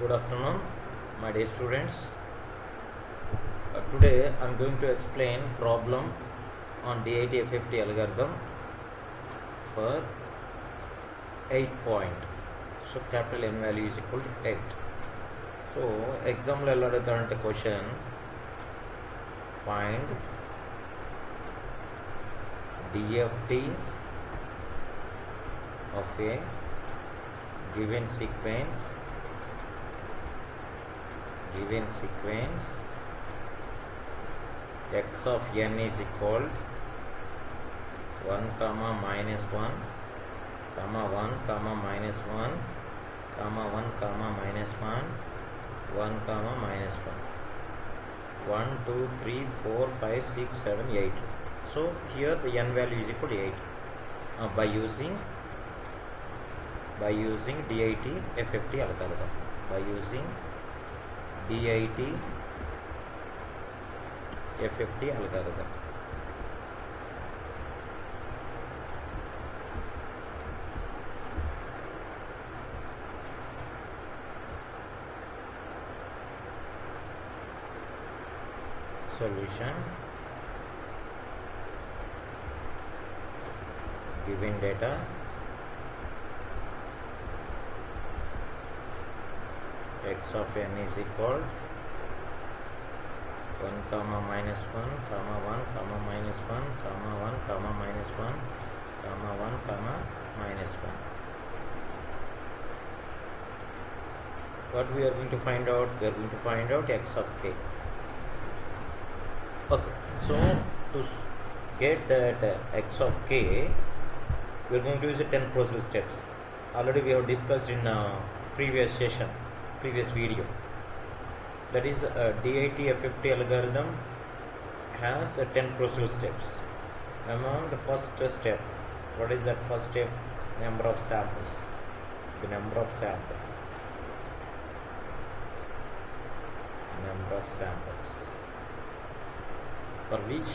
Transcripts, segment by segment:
Good afternoon, my dear students. Today I am going to explain problem on DIT FFT algorithm for 8 point. So capital N value is equal to 8. So exam lo ella adutadante question, find DFT of a given sequence x of n is equal 1 comma minus 1 comma 1 comma minus 1 comma 1 comma minus 1 1 comma minus 1 1 2 3 4 5 6 7 8. So here the n value is equal to 8 by using DIT FFT algorithm. By using DIT FFT algorithm. Solution: given data, x of n is equal 1 comma minus 1 comma 1 comma minus 1 comma 1 comma minus 1 comma 1 comma minus 1. What we are going to find out? We are going to find out x of k. Okay, so to get that x of k, we are going to use 10 process steps. Already we have discussed in previous video. That is DIT FFT algorithm has 10 process steps. Among the first step, what is that first step? Number of samples. The number of samples. For which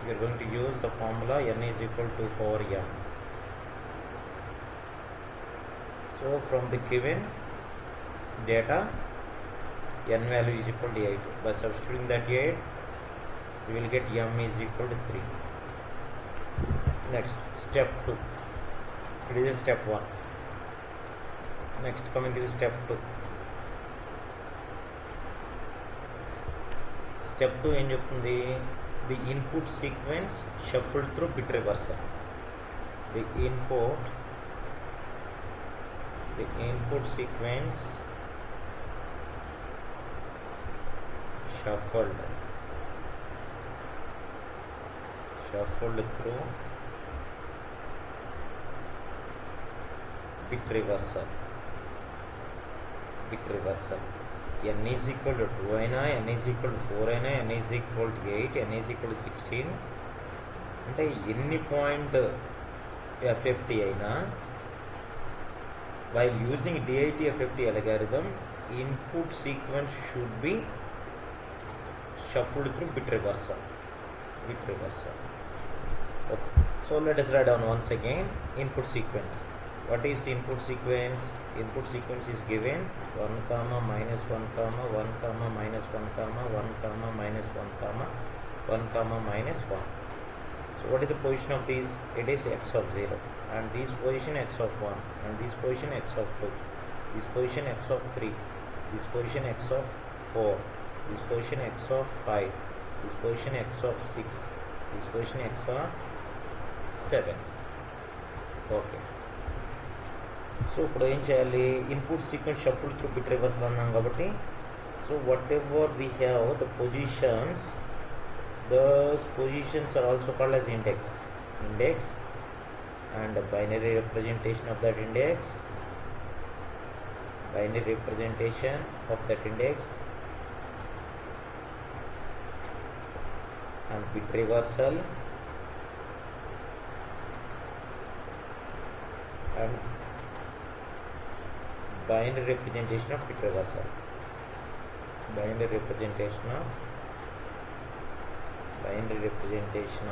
we are going to use the formula n is equal to power m. So from the given data, n value is equal to 8. By substituting that 8, we will get m is equal to 3. Next, step 2. It is step 1. Next, coming to step 2. Step 2 ఏం చెప్తుంది? The input sequence shuffled through bit reversal. The input sequence shuffled through bit reversal. n is equal to 2 అయినా, n is equal to 4 అయినా, n is equal to 8, n is equal to 16 అంటే ఎన్ని point FFT అయినా, while using DIT FFT algorithm, input sequence should be shuffled through bit reversal. Okay, so let us write down once again input sequence. What is input sequence? Input sequence is given 1 comma minus 1 comma 1 comma minus 1 comma 1 comma minus 1 comma 1 comma minus 1. So what is the position of these? It is x of 0, and this position x of 1, and this position x of 2, this position x of 3, this position x of 4, this position x of 5, this position x of 6, this position x of 7. Okay, so ఇప్పుడు ఏం చేయాలి? Input sequence shuffle through bit reversal అన్నాం కాబట్టి, so what ever we have the positions, those positions are also called as index, and the binary representation of that index, and bit reversal, and binary representation of bit reversal. Binary representation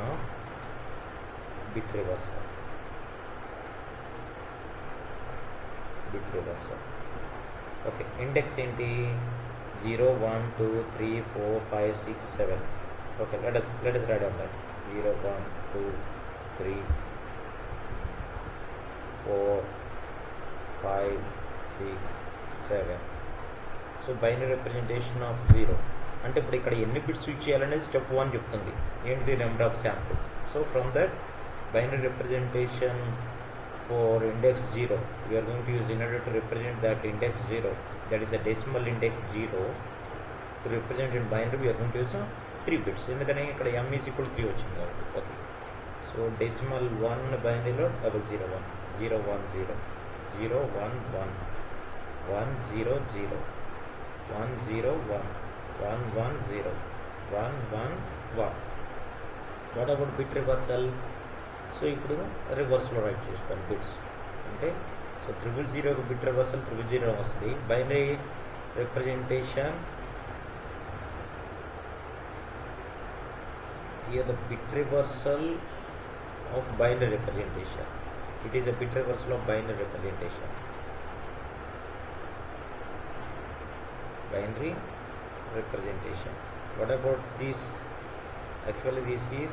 of bit reversal. Okay, index ఏంటి? 0 1 2 3 4 5 6 7. Okay, let us write down that 0 1 2 3 4 5 6 7. So binary representation of 0 అంటే ఇప్పుడు ఇక్కడ ఎన్ని bits switch చేయాలనేది step 1 చెప్తుంది. ఏంటిది? Number of samples. So from that binary representation for index 0 we are going to use in order to represent that index 0, that is a decimal index 0, to represent in binary we are going to use 3 bits ఎందుకని ఇక్కడ m is equal to 3 వచ్చింది కాబట్టి. Okay, so decimal 1 బైనరీలో 001 010 011 100 101 110 111. What about bit reversal? So ఇప్పుడు రివర్స్లో right చేసుకోవాలి bits అంటే. So 000 bit reversal 000 వస్తుంది. Binary representation here the bit reversal of binary representation. It is a bit reversal of binary representation. Binary representation. What about this? Actually this is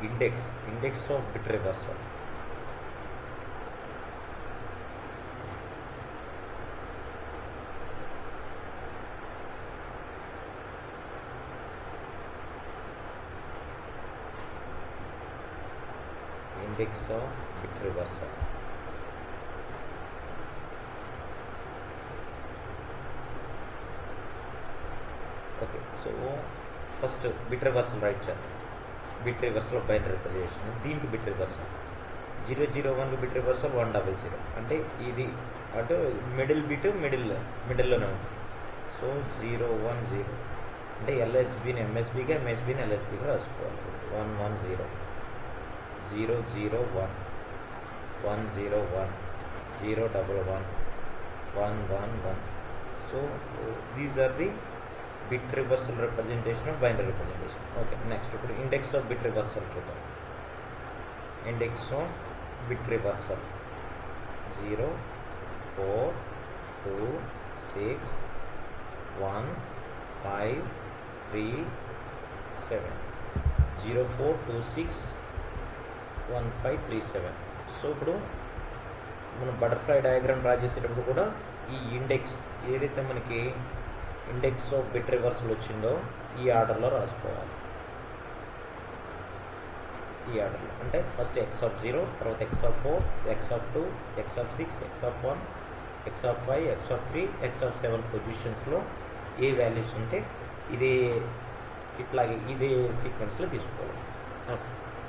index of bit reversal. Index of bit reversal. Okay, so first bit reversal right చేద్దాం. Bit reversal of binary representation. దీనికి bit reversal 001 bit reversal 100 అంటే ఇది అటు middle bit మిడిల్లోనే ఉంటుంది. So 010 అంటే ఎల్ఎస్బిని ఎంఎస్బిగా ఎంఎస్బిని ఎల్ఎస్బిగా రాసుకోవాలి. 110 001 101 011 111. So these are the bit reversal representation of binary representation. Okay, next ఇప్పుడు index of bit reversal చూద్దాం. index of bit reversal 0 4 2 6 1 5 3 7 0 4 2 6 1 5 3 7. So ఇప్పుడు మనం బటర్ఫ్లై డయాగ్రామ్ డ్రా చేసేటప్పుడు కూడా ఈ ఇండెక్స్ ఏదైతే మనకి ఇండెక్స్ ఆఫ్ బిట్ రివర్సల్ వచ్చిందో ఈ ఆర్డర్లో రాసుకోవాలి. ఈ ఆర్డర్లో అంటే ఫస్ట్ x0, తర్వాత x4, x2, x6, x1, x5, x3, x7 పొజిషన్స్లో ఏ వాల్యూస్ ఉంటే ఇదే ఇట్లాగే ఇదే సీక్వెన్స్లో తీసుకోవాలి.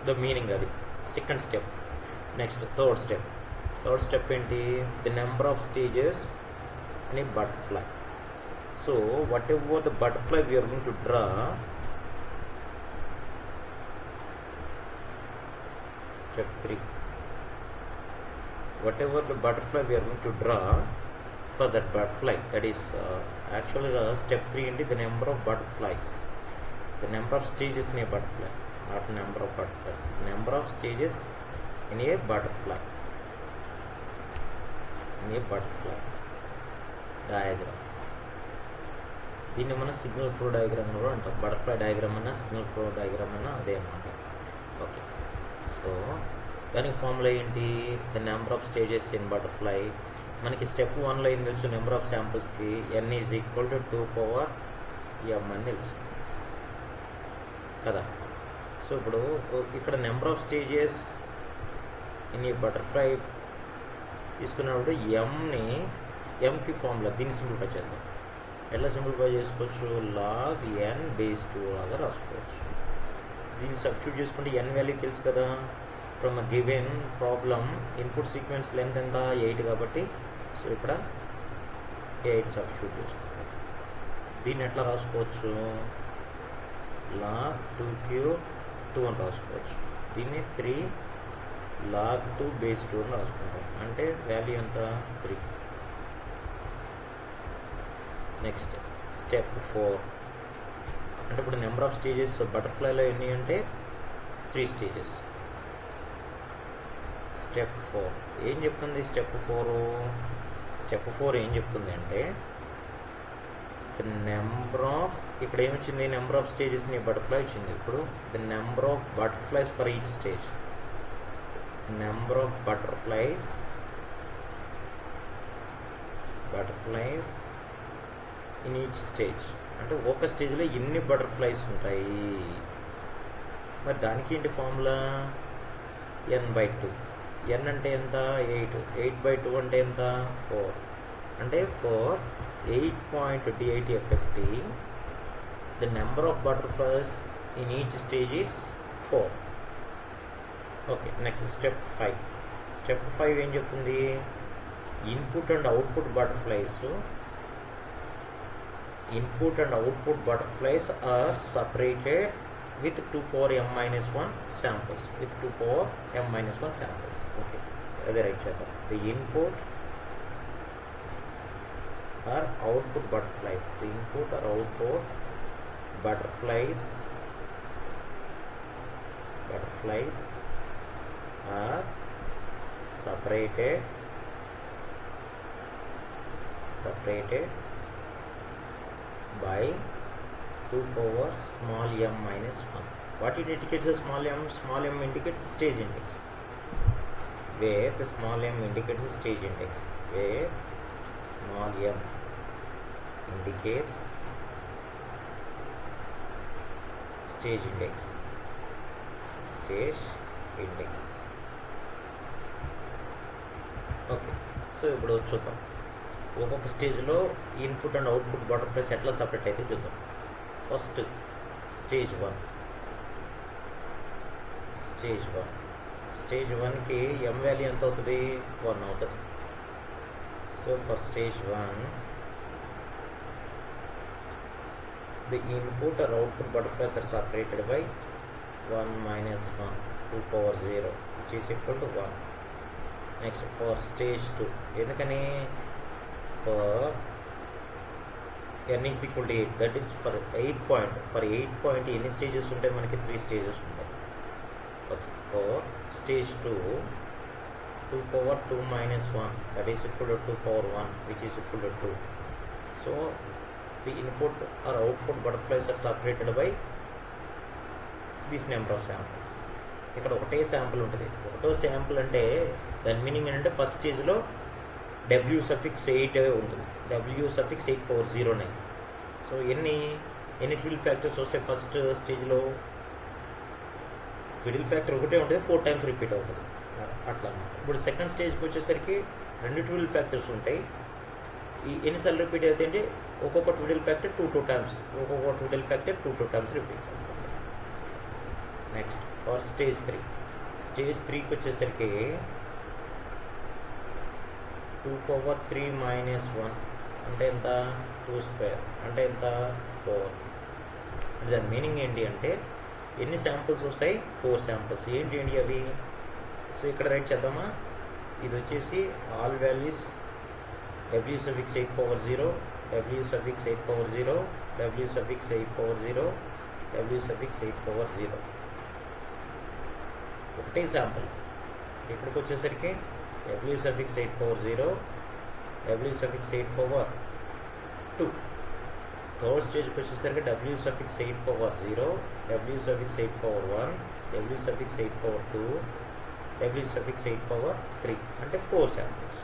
ద మీనింగ్ అది second step. Next third step ఏంటి? The number of stages in a butterfly. So whatever the butterfly we are going to draw, step 3, whatever the butterfly we are going to draw for that butterfly, that is actually the step 3 into the number of butterflies, the number of stages in a butterfly, not number of butterflies, the number of stages in a butterfly diagram. దీన్ని మనం signal flow diagram కూడా అంటాం. Butterfly diagram అన్నా signal flow diagram అన్నా అదే అన్నమాట. Okay, so దానికి formula ఏంటి? The number of stages in butterfly. మనకి స్టెప్ 1లో ఏం తెలుసు? నెంబర్ ఆఫ్ శాంపుల్స్కి n = 2m అని తెలుసు కదా. సో ఇప్పుడు ఇక్కడ నెంబర్ ఆఫ్ స్టేజెస్ ఇన్ ఈ బటర్ఫ్లై తీసుకున్నప్పుడు ఎంకి ఫార్ములా దీన్ని సింప్లిఫై చేద్దాం. ఎట్లా సింప్లిఫై చేసుకోవచ్చు? log n/2 లాగా రాసుకోవచ్చు. దీన్ని సబ్స్టిట్యూట్ చేసుకుంటే n వాల్యూ తెలుసు కదా. From a given problem input sequence length ఎంత? 8 కాబట్టి సో ఇక్కడ 8 సబ్స్టిట్యూట్ చేసుకుంటాం. దీన్ని ఎట్లా రాసుకోవచ్చు? log 2³ 2 అని రాసుకోవచ్చు. దీన్ని 3 log 2/2 అని రాసుకుంటాం. అంటే వాల్యూ ఎంత? 3. నెక్స్ట్ స్టెప్ 4 అంటే ఇప్పుడు నెంబర్ ఆఫ్ స్టేజెస్ బటర్ఫ్లైలో ఎన్ని అంటే 3 స్టేజెస్. స్టెప్ 4 ఏం చెప్తుంది? స్టెప్ 4 ఏం చెప్తుంది అంటే ద నెంబర్ ఆఫ్, ఇక్కడ ఏమొచ్చింది? నెంబర్ ఆఫ్ స్టేజెస్ని బటర్ఫ్లై వచ్చింది. ఇప్పుడు the number of butterflies for each stage, number of butterflies in each stage అంటే ఒక స్టేజ్లో ఎన్ని బటర్ఫ్లైస్ ఉంటాయి. మరి దానికి ఏంటి ఫార్ములా? n/2. n అంటే ఎంత? 8. 8/2 అంటే ఎంత? 4. అంటే 4 8.DITFFT the number of butterflies in each stage is 4. Okay, next step 5. Step 5 ఏం చెప్తుంది? Input and output butterflies are separated with 2 power m-1 samples. Okay, అదే రైట్ చేద్దాం. The input or output butterflies are separated by 2 power small m-1. What it indicates? The small m indicates stage index, where the small m indicates the stage index, where small m indicates stage index. Okay, so ఇప్పుడు చూద్దాం ఒక్కొక్క స్టేజ్లో input and output butterflies ఎట్లా separate అయితే చూద్దాం. First stage 1కి m value ఎంత అవుతుంది? 1 అవుతుంది. So for stage 1 the input or output butterflies are separated by 1 - 1 2 power 0 which is equal to 1. Next for stage 2, ఎందుకని? For n is equal to 8, that is for 8 point ఎన్ని stages ఉంటాయి? మనకి 3 stages ఉంటాయి. Okay, for stage 2 2 power 2 - 1 that is equal to 2 power 1 which is equal to 2. So the input or output butterflies are separated by this number of samples. ఇక్కడ ఒకటే sample ఉంటుంది. ఒకటో sample అంటే దాని మీనింగ్ ఏంటంటే ఫస్ట్ స్టేజ్లో W8 ఉంటుంది. W8 power 0. So ఎన్ని ట్విడిల్ ఫ్యాక్టర్స్ వస్తాయి ఫస్ట్ స్టేజ్లో? ట్విడిల్ ఫ్యాక్టర్ ఒకటే ఉంటుంది, 4 times రిపీట్ అవుతుంది అట్లా. ఇప్పుడు సెకండ్ స్టేజ్కి వచ్చేసరికి 2 ట్విడిల్ ఫ్యాక్టర్స్ ఉంటాయి. ఈ ఎన్నిసార్లు రిపీట్ అవుతాయి అంటే ఒక్కొక్క ట్విడిల్ ఫ్యాక్టర్ 2 times రిపీట్ అవుతుంది. నెక్స్ట్ ఫర్ స్టేజ్ 3కి వచ్చేసరికి 2 power 3 - 1 అంటే ఎంత? 2² అంటే ఎంత? 4. అంటే దాని మీనింగ్ ఏంటి అంటే ఎన్ని శాంపుల్స్ వస్తాయి? 4 శాంపుల్స్. ఏంటి అవి? సో ఇక్కడ రైట్ చేద్దామా? ఇది వచ్చేసి all values W8 power 0, W8 power 0, W8 power 0, W8 power 0. ఒకటే శాంపుల్. ఇక్కడికి వచ్చేసరికి W8 power 0, W8 power 2. Third స్టేజ్కి వచ్చేసరికి W8 power 0, W8 power 1, W8 power 2, W8 power 3 అంటే 4 శాంపుల్స్.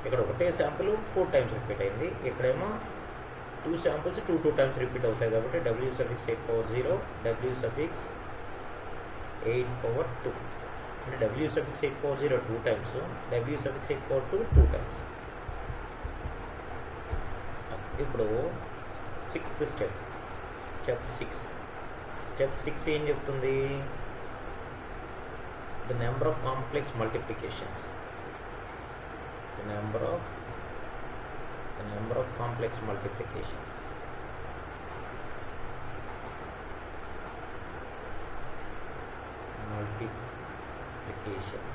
ఇక్కడ ఒకటే శాంపుల్ 4 times రిపీట్ అయింది. ఇక్కడేమో 2 శాంపుల్స్ 2 times రిపీట్ అవుతాయి కాబట్టి W8 power 0, W8 power 2 అంటే W8 power 0 2 times, W8 power 2 2 times. ఇప్పుడు 6th స్టెప్, స్టెప్ 6 ఏం చెప్తుంది? The number of complex multiplications, the number of complex multiplications.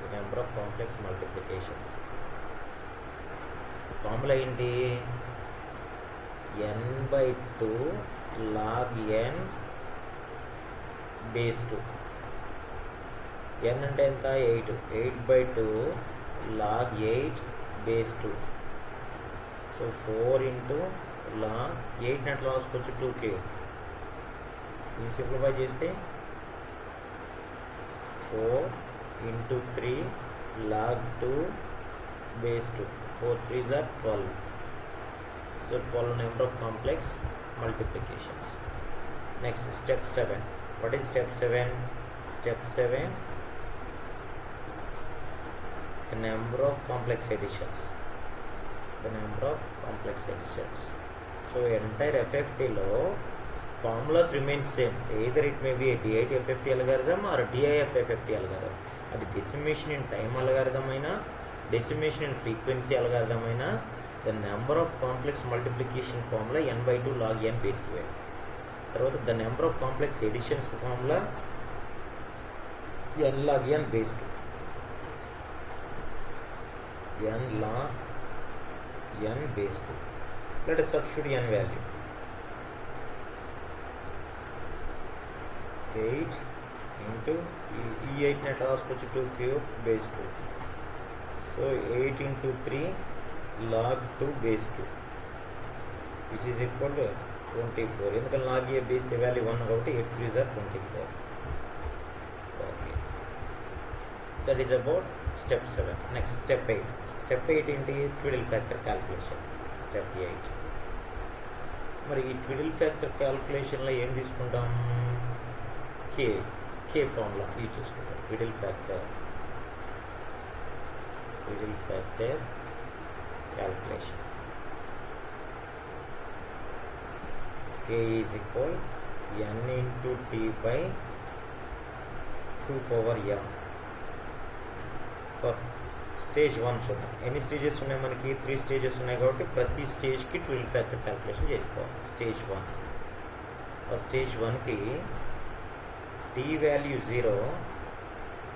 The number of complex multiplications. Formula ఏంటి? n/2 log n base 2. n అంటే ఎంత 8, 8/2 log 8 base 2. So 4 into log 8 అట్లా రాసుకోవచ్చు 2 cube. ఇది simplify చేస్తే 4 into 3 log 2 base 2. 4 3s are 12. So 12 number of complex multiplications. Next, step 7. What is step 7? Step 7, the number of complex additions. The number of complex additions. So entire FFT lo formulas remain same. Either it may be a D8 FFT algorithm or a DIF FFT algorithm. అది decimation in time algorithm అయినా decimation in frequency algorithm అయినా the number of complex multiplication formula n/2 log n base 2. తర్వాత the number of complex additions formula n log n base 2. n log n base 2. Let us substitute n value. 8 into e8 net రాసుకోవచ్చు 2 cube base 2. So 8 into 3 log 2 base 2 which is equal to 24. ఎందుకంటే log a base a value 1 కాబట్టి 8 3s are 24. Okay, that is about step 7. Next, step 8. Step 8 ఏంటి? ట్విడిల్ factor calculation. Step 8. మరి ఈ ట్విడిల్ factor క్యాల్కులేషన్లో ఏం తీసుకుంటాం? కే formula use చేసుకుంటాం. ట్విడిల్ factor calculation. K is equal n into t by 2 power m. For stage 1 చూద్దాం. ఎన్ని stages ఉన్నాయి మనకి? 3 స్టేజెస్ ఉన్నాయి కాబట్టి ప్రతి స్టేజ్కి ట్విడిల్ ఫ్యాక్టర్ క్యాల్కులేషన్ చేసుకోవాలి. స్టేజ్ 1. ఆ స్టేజ్ 1కి t value 0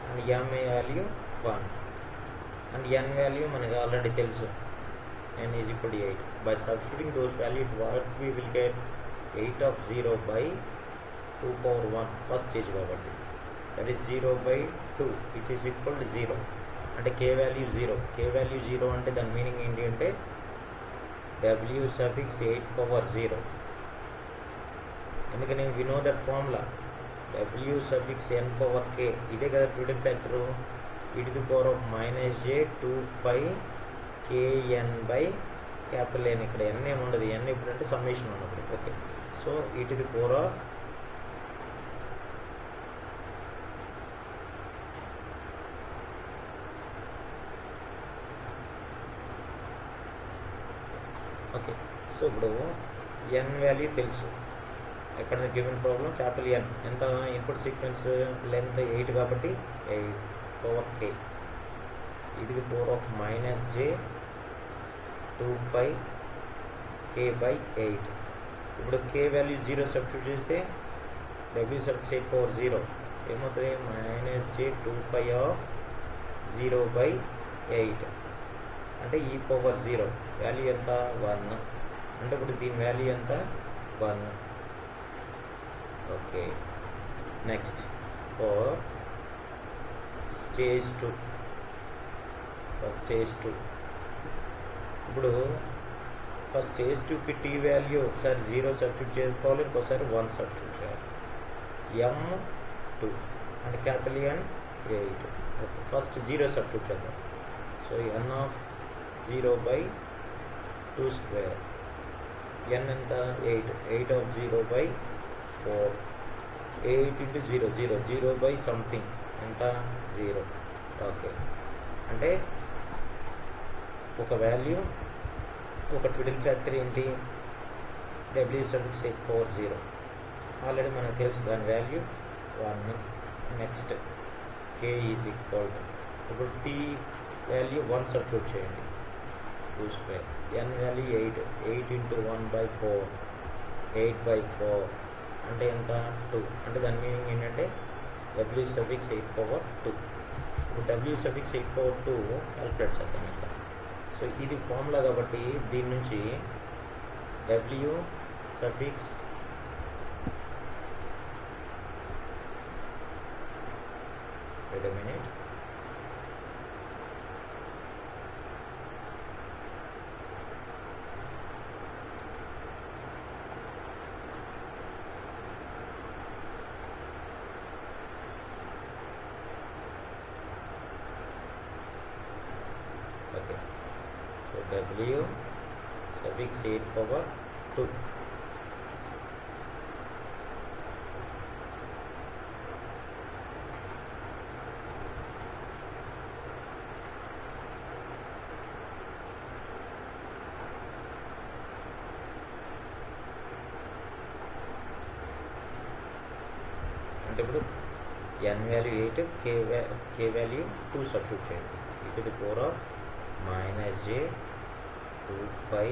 and m value 1 and n value మనకు ఆల్రెడీ తెలుసు, n is equal to 8. By substituting those values, what we will get? 8 of 0 by 2 power 1 first stage కాబట్టి, that is 0/2 which is equal to 0. అంటే k value 0. K value 0 అంటే దాని meaning ఏంటి అంటే w suffix 8 power 0. ఎందుకని we know that formula w suffix n power k. ఇదే కదా ట్విడిల్ factor. e to the power of minus j 2 pi kn by capital N. ఇక్కడ n ఏమి ఉండదు, n ఎప్పుడంటే సమ్మేషన్ ఉన్నప్పుడు. Okay, so e to the power of okay, so ఇప్పుడు n value తెలుసు. ఎక్కడ గివెన్ ప్రాబ్లం క్యాపిటల్ n ఎంత? Input sequence length 8 కాబట్టి 8 power k e to the power of minus j 2 pi k by 8. ఇప్పుడు k value 0 substitute చేస్తే w subs 8 power 0 ఏమవుతుంది? minus j 2 pi of 0/8 అంటే e power 0 value ఎంత? 1. అంటే ఇప్పుడు దీని వాల్యూ ఎంత? 1. Okay, next for stage 2. ఇప్పుడు ఫస్ట్ స్టేజ్ 2కి టీ వాల్యూ ఒకసారి 0 సబ్స్టిట్యూట్ చేసుకోవాలి, ఇంకోసారి 1 సబ్స్టిట్యూట్ చేయాలి. m2 అంటే capital N 8. Okay, first 0 substitute చేద్దాం. So n of 0/2 square. n ఎంత? 8. 8 of 0/4. 8 into 0 0 0 by something ఎంత? 0. ఓకే, అంటే ఒక వాల్యూ, ఒక ట్విడిల్ ఫ్యాక్టర్ ఏంటి? w suffix 8 power 0. ఆల్రెడీ మనకు తెలుసు దాని value 1. Next k is equal to, ఇప్పుడు t వాల్యూ 1 సబ్స్టిట్యూట్ చేయండి, 2 స్క్వేర్. n value 8. 8 into 1/4 8/4 అంటే ఎంత? 2. అంటే దాని మీనింగ్ ఏంటంటే w suffix 8 power 2. ఇప్పుడు w suffix 8 power 2 క్యాలిక్యులేట్ చేద్దాం ఇట్లా. సో ఇది ఫార్ములా కాబట్టి దీని నుంచి w suffix wait a minute. Okay, so w suffix 8 power 2. అంటే ఇప్పుడు n value 8, k value 2 substitute చేయండి. e to the power of minus j 2 pi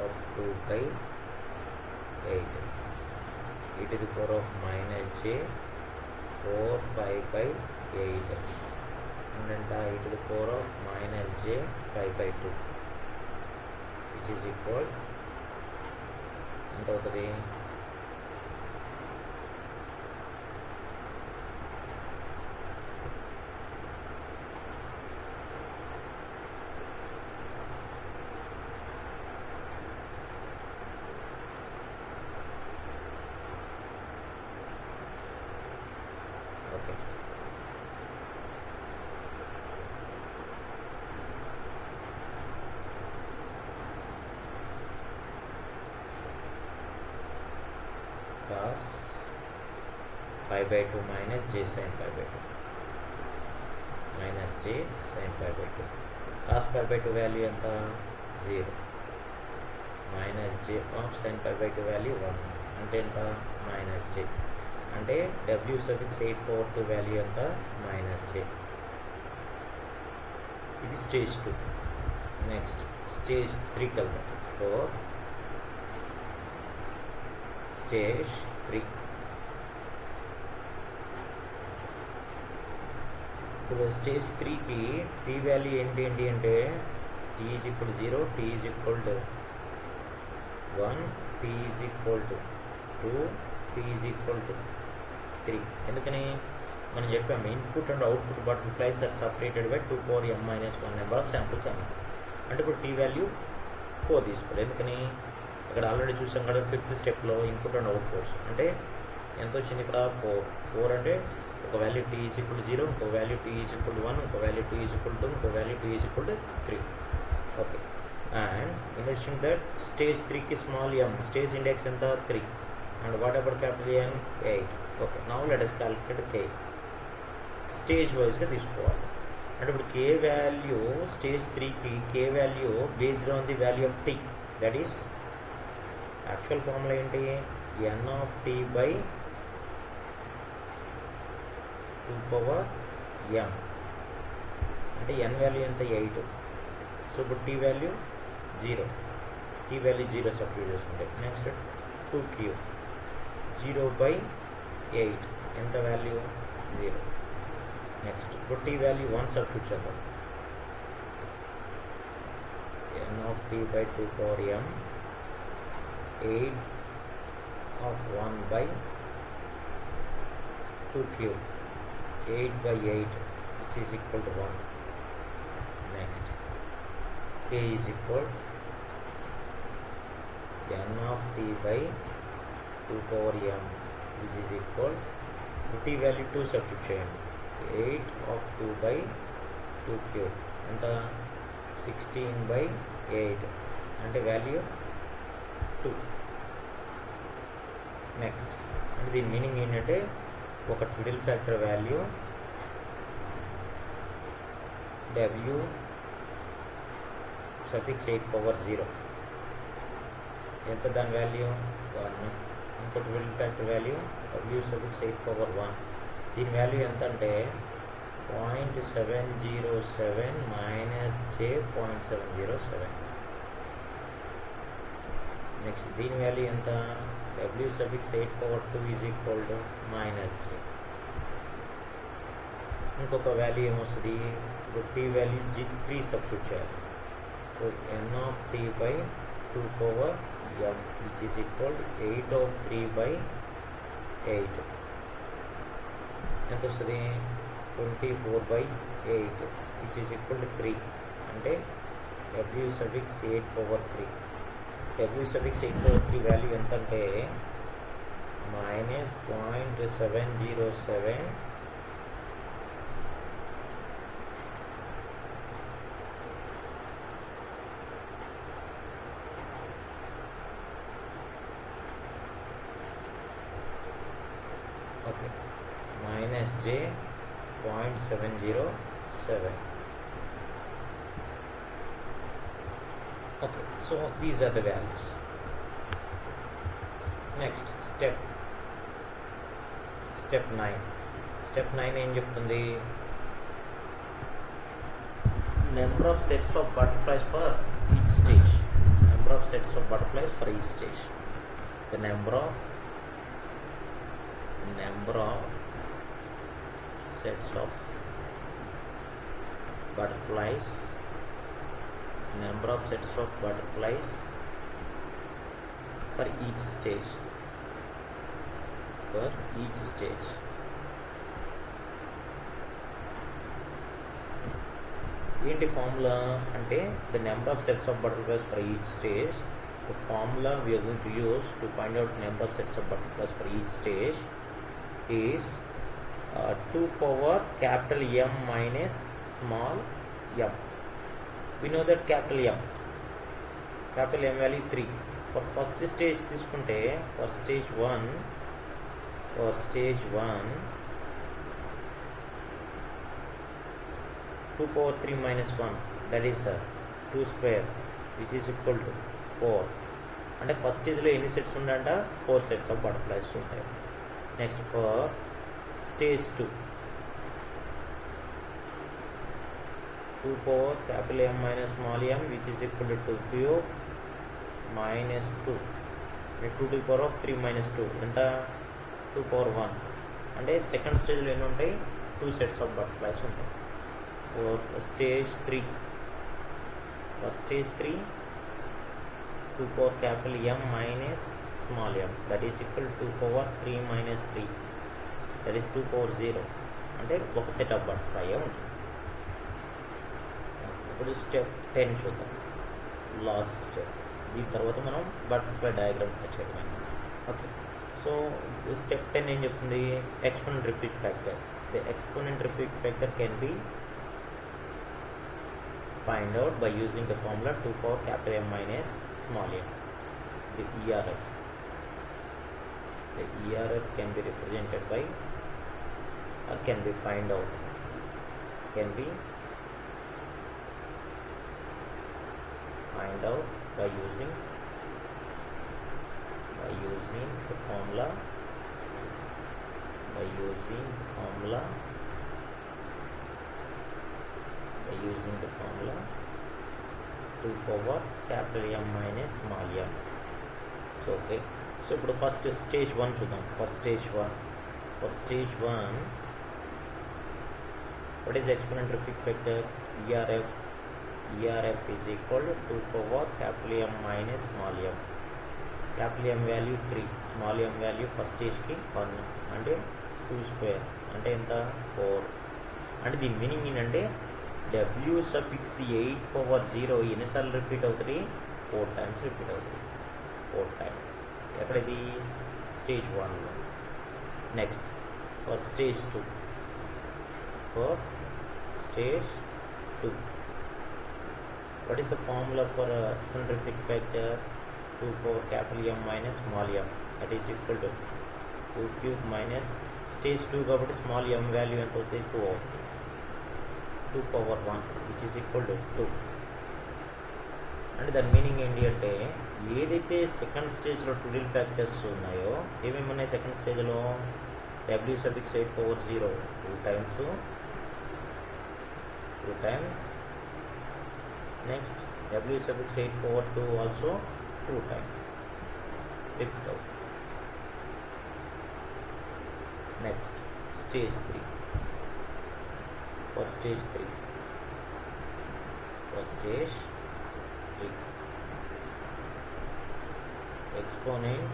of 2 by 8, e to the power of minus j 4 pi by 8, and then e to the power of minus j pi by 2, which is equal ఎంత అవుతుంది? Okay, cos pi by 2 minus j sin pi by 2, minus j sin pi by 2. cos pi by 2 value ఎంత? 0. minus j of sin pi by 2 value 1, అంటే ఎంత? minus j. అంటే w suffix 8 power 2 value ఎంత? minus j. ఇది stage 2. Next stage 3కి వెళ్తాం. 4 stage 3. ఇప్పుడు stage 3కి t వాల్యూ ఏంటి అంటే t is equal 0, t is equal 1, t is equal 2, t is equal 3. ఎందుకని మనం చెప్పాము input and output butterflies are separated by 2 power m minus 1 number of samples అన్నాం. అంటే ఇప్పుడు t వాల్యూ 4 తీసుకోవాలి. ఎందుకని ఇక్కడ ఆల్రెడీ చూసాం కదా 5th స్టెప్లో ఇన్పుట్ అండ్ అవుట్పుట్స్ అంటే ఎంత వచ్చింది ఇక్కడ? 4 అంటే ఒక వాల్యూ t ఈజ్ ఈక్వల్ 0, ఇంకో వాల్యూ t ఈజ్ ఈక్వల్ 1, ఇంకో వాల్యూ t ఈజ్ ఈక్వల్ 2, ఇంకో value t is equal 3. Okay, and in addition that stage 3కి స్మాల్ m స్టేజ్ ఇండెక్స్ ఎంత? 3, and what about capital M? 8. Okay, now let us calculate k. Stage వైజ్గా తీసుకోవాలి. అంటే ఇప్పుడు k value stage 3కి k value based on the value of t, that is actual formula ఏంటి? n of t by 2 power m, అంటే n value ఎంత? 8. So ఇప్పుడు t value 0, t value 0 substitute చేసుకుంటే నెక్స్ట్ 2q 0 by 8 ఎంత value? 0. Next ఇప్పుడు t value 1 substitute చేద్దాం. n of t by 2 power m 8 of 1 by 2q 8 by 8 which is equal to 1. Next k is equal n of t by 2 power m which is equal t value 2 substitute చేయండి. 8 of 2 by 2 cube ఎంత? 16 by 8 అంటే value 2. Next అంటే దీని meaning ఏంటంటే ఒక twiddle factor value w suffix 8 power 0 ఎంత? దాని value 1. ఇంకో twiddle factor value w suffix 8 power 1, దీని వాల్యూ ఎంత అంటే 0.707 మైనస్ j 0.707. నెక్స్ట్ దీని వాల్యూ ఎంత? w suffix 8 power 2 is equal to minus j. ఇంకొక వాల్యూ ఏమొస్తుంది? ఇప్పుడు t వాల్యూ 3 సబ్స్టిట్యూట్ చేయాలి. So n of t by 2 power m which is equal to 8 of 3 by 8 ఎంత వస్తుంది? 24/8 which is equal to 3 అంటే w suffix 8/3 w suffix 8/3 value ఎంత అంటే -0.707 okay -j.707 okay, so these are the values. Next step 9 ఏం చెప్తుంది number of sets of butterflies for each stage the number of sets of butterflies for each stage ఏంటి formula అంటే the number of sets of butterflies for each stage. The formula we are going to use to find out the number of sets of butterflies for each stage is 2 power capital M minus small m. We know that capital M value 3. For first stage తీసుకుంటే for stage 1 2 power 3 minus 1 that is 2 square which is equal to 4 అంటే first స్టేజ్లో ఎన్ని sets ఉంటాయంట 4 sets of butterflies ఉంటాయి. Next for stage 2 power capital M minus small m which is equal to 2 cube minus 2 2 to the power of 3 minus 2 ఎంత 2 power 1 అంటే second స్టేజ్లో ఎన్ని ఉంటాయి 2 sets of butterflies ఉంటాయి. For stage 3 2 power capital M minus small m that is equal to 2 power 3 minus 3 that is 2 power 0 అంటే ఒక set of butterfly ఉంటుంది. ఇప్పుడు స్టెప్ 10 చూద్దాం, లాస్ట్ స్టెప్. దీని తర్వాత మనం బటర్ఫ్లై డయాగ్రామ్ చేయడం. ఓకే, సో స్టెప్ 10 ఏం చెప్తుంది? Exponent repeat factor. The exponent repeat factor can be find out by using the formula 2 power capital M minus small m. The ERF can be represented by or can be find out by using the formula 2 power capital M minus small m. So okay, so ఇప్పుడు first stage 1 చూద్దాం. For stage 1 what is the exponential repeat factor? ERF is equal to 2 power capital M minus small m. capital M value 3, small m value first స్టేజ్కి 1 అంటే 2 square అంటే ఎంత 4. అంటే దీని meaning ఏంటంటే w suffix 8/0 ఎన్నిసార్లు repeat అవుతుంది? 4 times రిపీట్ అవుతుంది. 4 times. ఎక్కడది? స్టేజ్ 1లో. Next for stage 2 what is the formula for exponential repeat factor? 2 power capital M minus small m that is equal to 2 cube minus stage 2 కాబట్టి small m value ఎంత అవుతుంది? 2 అవుతుంది. 2 power 1 which is equal to 2. అంటే దాని meaning ఏంటి అంటే ఏదైతే second స్టేజ్లో ట్రిడిల్ ఫ్యాక్టర్స్ ఉన్నాయో ఏమేమి ఉన్నాయి సెకండ్ స్టేజ్లో? w suffix 8/0 2 times. Next w suffix 8/2 also 2 times repeat అవుతుంది. Next stage 3. For stage 3 exponent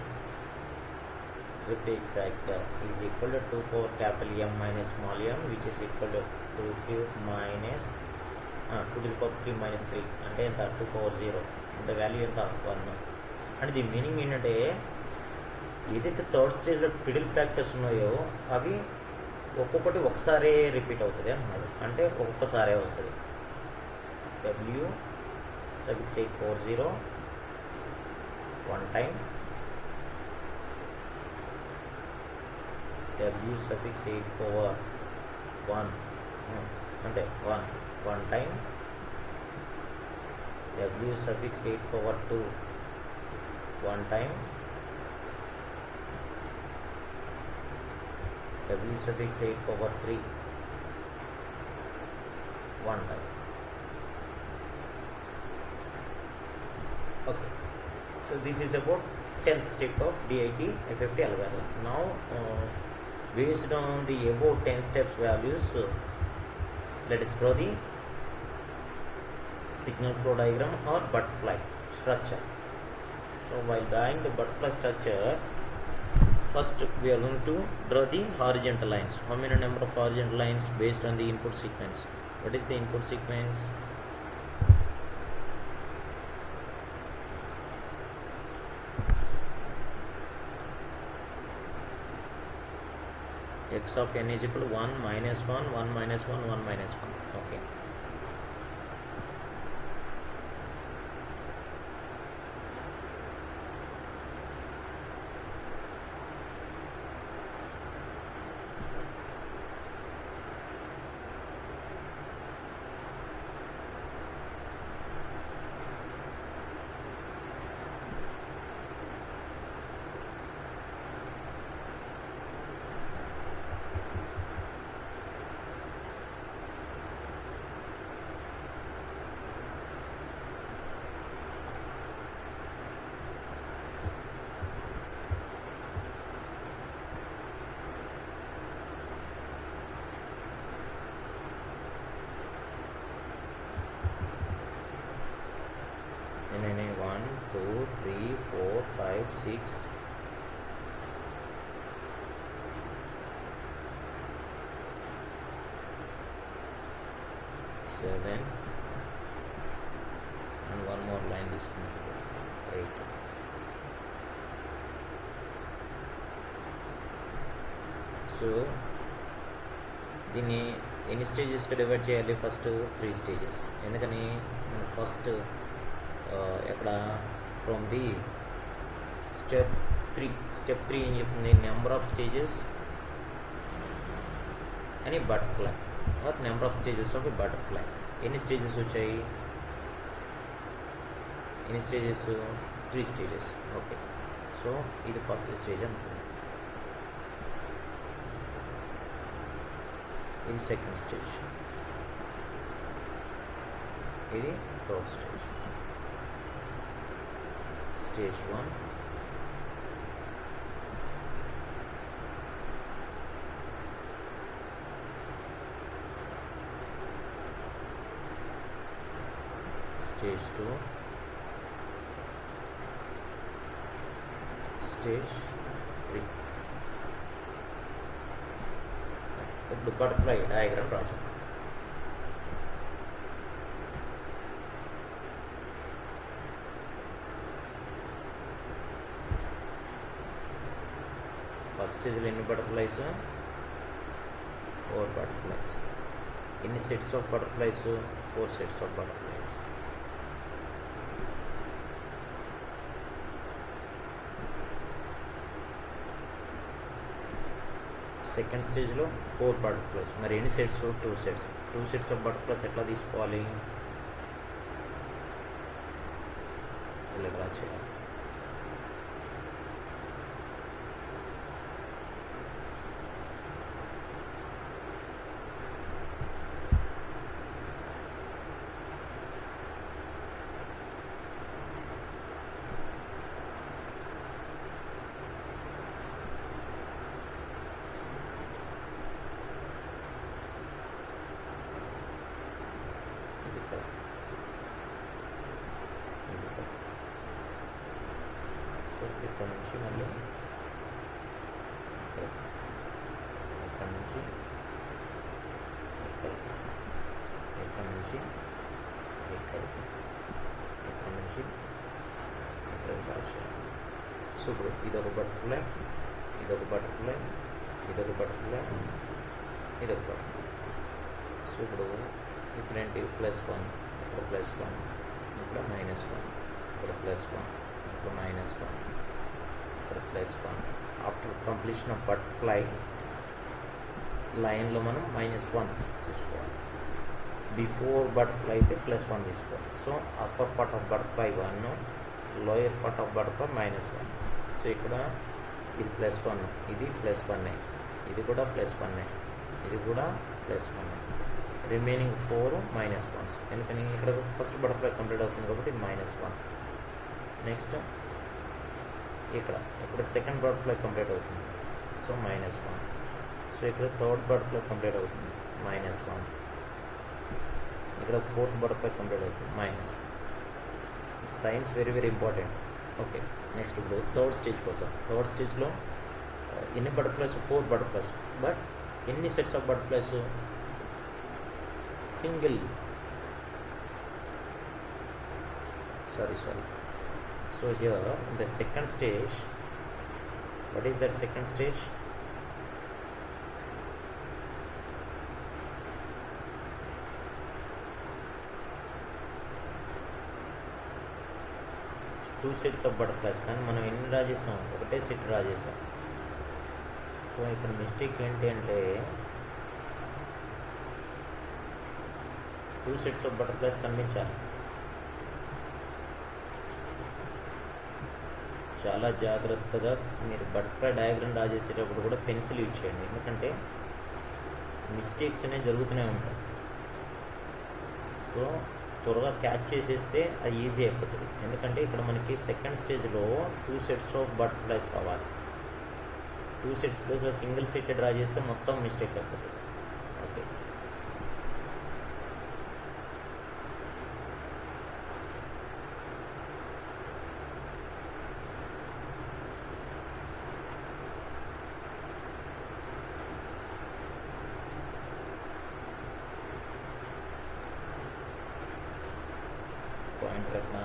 repeat factor is equal to 2 power capital M minus small m, which is equal to 2 cube minus 2 to the power 3 minus 3 అంటే ఎంత 2 power 0, ఇంత value ఎంత 1. And దీని meaning ఏంటంటే ఏదైతే third స్టేజ్లో ట్రిడిల్ factors ఉన్నాయో అవి ఒక్కొక్కటి ఒకసారి రిపీట్ అవుతుంది అన్నాడు, అంటే ఒక్కొక్కసారే వస్తుంది. W suffix 840 one time, W suffix 8 power 1 అంటే 1 time, W suffix 8 power 2 1 time, W suffix 8 power 3 1 time. Okay, so this is about 10th step of DIT FFT algorithm. Now based on the above 10 steps values, let us draw the signal flow diagram or butterfly structure. So while drawing the butterfly structure, first we are going to draw the horizontal lines. How many number of horizontal lines based on the input sequence? What is the input sequence? X of n is equal to 1 minus 1 1 minus 1 1 minus 1. Okay, and 1 2 3 4 5 6 7 and one more line is 8. So దీన్ని ఎన్ని స్టేజెస్గా divide చేయాలి? First 3 stages. ఎందుకని first ఎక్కడ from the step 3 ఏం చెప్తుంది? Number of stages అని butterfly or number of stages of butterfly. ఎన్ని స్టేజెస్ వచ్చాయి? ఎన్ని స్టేజెస్? 3 స్టేజెస్. ఓకే, సో ఇది ఫస్ట్ స్టేజ్ అనుకుంది, ఇది సెకండ్ స్టేజ్, ఇది third stage. Stage 1, Stage 2, Stage 3. ఇప్పుడు బటర్ఫ్లై డయాగ్రామ్ రాజు. ఫస్ట్ స్టేజ్లో ఎన్ని బటర్ఫ్లైస్? 4 బటర్ఫ్లైస్. ఎన్ని sets of butterflies? 4 sets of butterflies. Second స్టేజ్లో 4 బటర్ఫ్లైస్. మరి ఎన్ని sets? 2 sets. 2 sets of butterflies ఎట్లా తీసుకోవాలి? ఇలా డ్రా చేయాలి. ఇక్కడ నుంచి మళ్ళీ నుంచి ఇక్కడికి, ఇక్కడ నుంచి ఇక్కడికి డ్రా చేయాలి. సో ఇప్పుడు ఇదొక బటర్ఫ్లై, ఇదొక బటర్ఫ్లై, ఇదొక బటర్ఫ్లై, ఇదొక బటర్ఫ్లై. సో ఇప్పుడు ఇక్కడ ఏంటి +1, ఇక్కడ +1, ఇక్కడ -1, ఇక్కడ +1, ఇక్కడ -1, ఇక్కడ +1. ఆఫ్టర్ కంప్లీషన్ ఆఫ్ బటర్ఫ్లై లైన్లో మనం -1 తీసుకోవాలి. బిఫోర్ బటర్ఫ్లై అయితే +1 తీసుకోవాలి. So upper part of butterfly 1, lower part of butterfly -1. So ఇక్కడ ఇది +1, ఇది +1, ఇది కూడా +1, ఇది కూడా +1. Remaining 4 -1s. ఎందుకని ఇక్కడ ఫస్ట్ బటర్ఫ్లై కంప్లీట్ అవుతుంది కాబట్టి ఇది -1. నెక్స్ట్ ఇక్కడ సెకండ్ బటర్ఫ్లై కంప్లీట్ అవుతుంది, సో -1. సో ఇక్కడ థర్డ్ బటర్ఫ్లై కంప్లీట్ అవుతుంది, -1. ఇక్కడ ఫోర్త్ బటర్ఫ్లై కంప్లీట్ అవుతుంది, -1. Science very very important. Okay, next ఇప్పుడు థర్డ్ స్టేజ్ కోసం. థర్డ్ స్టేజ్లో ఎన్ని బటర్ఫ్లైస్? 4 బటర్ఫ్లైస్. బట్ ఎన్ని sets of butterflies? Single, sorry. So here the second stage, what is that second stage? Two sets of butterflies. కానీ మనం ఎన్ని draw చేసాం? ఒకటే సెట్ డ్రా చేసాం. సో ఇక్కడ మిస్టేక్ ఏంటి అంటే 2 sets of butterflies కనిపించాలి. చాలా జాగ్రత్తగా మీరు బటర్ఫ్లై డయాగ్రామ్ డ్రా చేసేటప్పుడు కూడా పెన్సిల్ యూజ్ చేయండి, ఎందుకంటే మిస్టేక్స్ అనేవి జరుగుతూనే ఉంటాయి. సో త్వరగా క్యాచ్ చేసేస్తే అది ఈజీ అయిపోతుంది. ఎందుకంటే ఇక్కడ మనకి సెకండ్ స్టేజ్లో 2 sets ఆఫ్ బటర్ఫ్లైస్ రావాలి. 2 sets ప్లేస్లో సింగిల్ సెట్ డ్రా చేస్తే మొత్తం మిస్టేక్ అయిపోతుంది. ఓకే, పాయింట్ ఎక్కడ?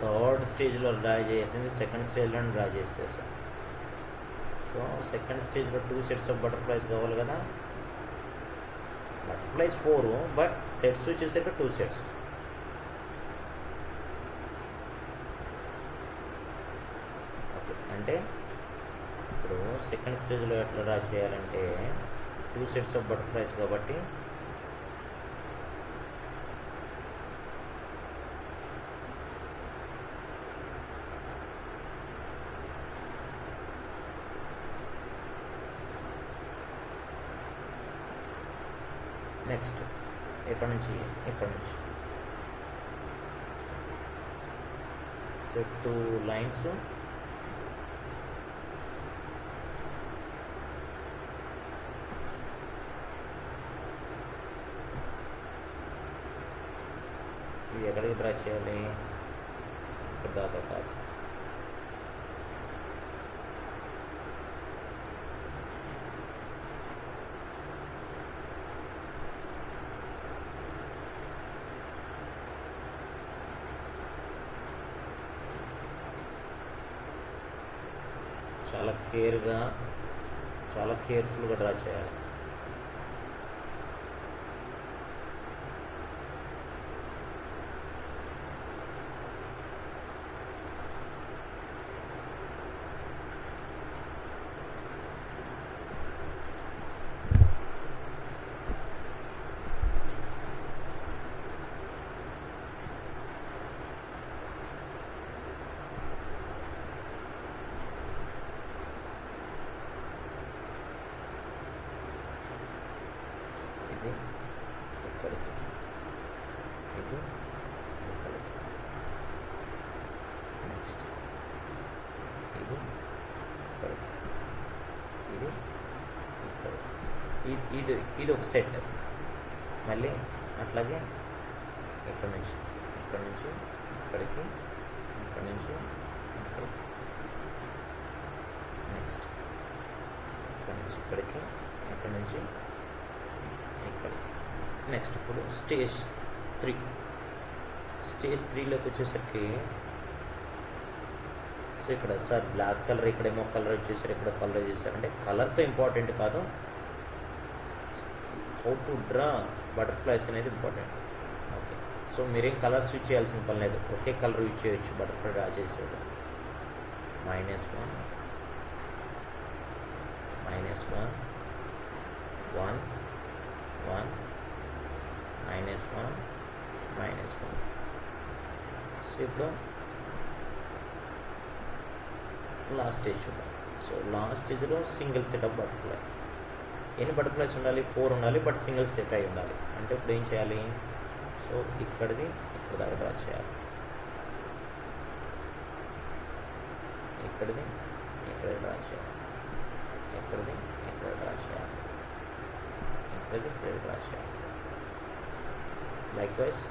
థర్డ్ స్టేజ్లో డ్రా చేసింది సెకండ్ స్టేజ్లో డ్రా చేసేసాం. సో సెకండ్ స్టేజ్లో 2 sets ఆఫ్ బటర్ఫ్లైస్ కావాలి కదా. బటర్ఫ్లైస్ 4, బట్ సెట్స్ వచ్చేసరికి 2 sets. ఓకే, అంటే ఇప్పుడు సెకండ్ స్టేజ్లో ఎట్లా డ్రా చేయాలంటే 2 sets ఆఫ్ బటర్ఫ్లైస్ కాబట్టి నెక్స్ట్ ఇక్కడ నుంచి సో 2 lines, ఇది ఎక్కడికి డ్రా చేయాలి? ఇక్కడ దాకా కాదు, చాలా కేర్ఫుల్గా డ్రా చేయాలి. ఇక్కడికి, ఇది ఇక్కడికి, నెక్స్ట్ ఇది ఇక్కడికి, ఇది ఇక్కడికి, ఇది ఒక సెట్. మళ్ళీ అట్లాగే ఇక్కడ నుంచి ఇక్కడికి, ఇక్కడ నుంచి ఇక్కడికి, నెక్స్ట్ ఇక్కడ నుంచి ఇక్కడికి, ఇక్కడ నుంచి ఇక్కడికి. నెక్స్ట్ ఇప్పుడు స్టేజ్ 3లోకి వచ్చేసరికి సో ఇక్కడ సార్ బ్లాక్ కలర్, ఇక్కడేమో కలర్ వచ్చేసారు, ఇక్కడ కలర్ చేశారు. అంటే కలర్తో ఇంపార్టెంట్ కాదు, హౌ టు డ్రా బటర్ఫ్లైస్ అనేది ఇంపార్టెంట్. ఓకే, సో మీరేం కలర్ స్విచ్ చేయాల్సిన పని లేదు, ఒకే కలర్ యూజ్ చేయొచ్చు బటర్ఫ్లై డ్రా చేసేది. -1 -1 1 1 -1 -1. సో ఇప్పుడు లాస్ట్ స్టేజ్ చూద్దాం. సో లాస్ట్ స్టేజ్లో సింగిల్ సెట్ ఆఫ్ బటర్ఫ్లై. ఎన్ని బటర్ఫ్లైస్ ఉండాలి? 4 ఉండాలి, బట్ సింగిల్ సెట్ అయి ఉండాలి. అంటే ఇప్పుడు ఏం చేయాలి? సో ఇక్కడిది ఇక్కడ దాకా డ్రా చేయాలి, ఇక్కడిది ఇక్కడ డ్రా చేయాలి, ఇక్కడిది ఇక్కడ డ్రా చేయాలి, ఇక్కడిది ఇక్కడ డ్రా చేయాలి. లైక్వైజ్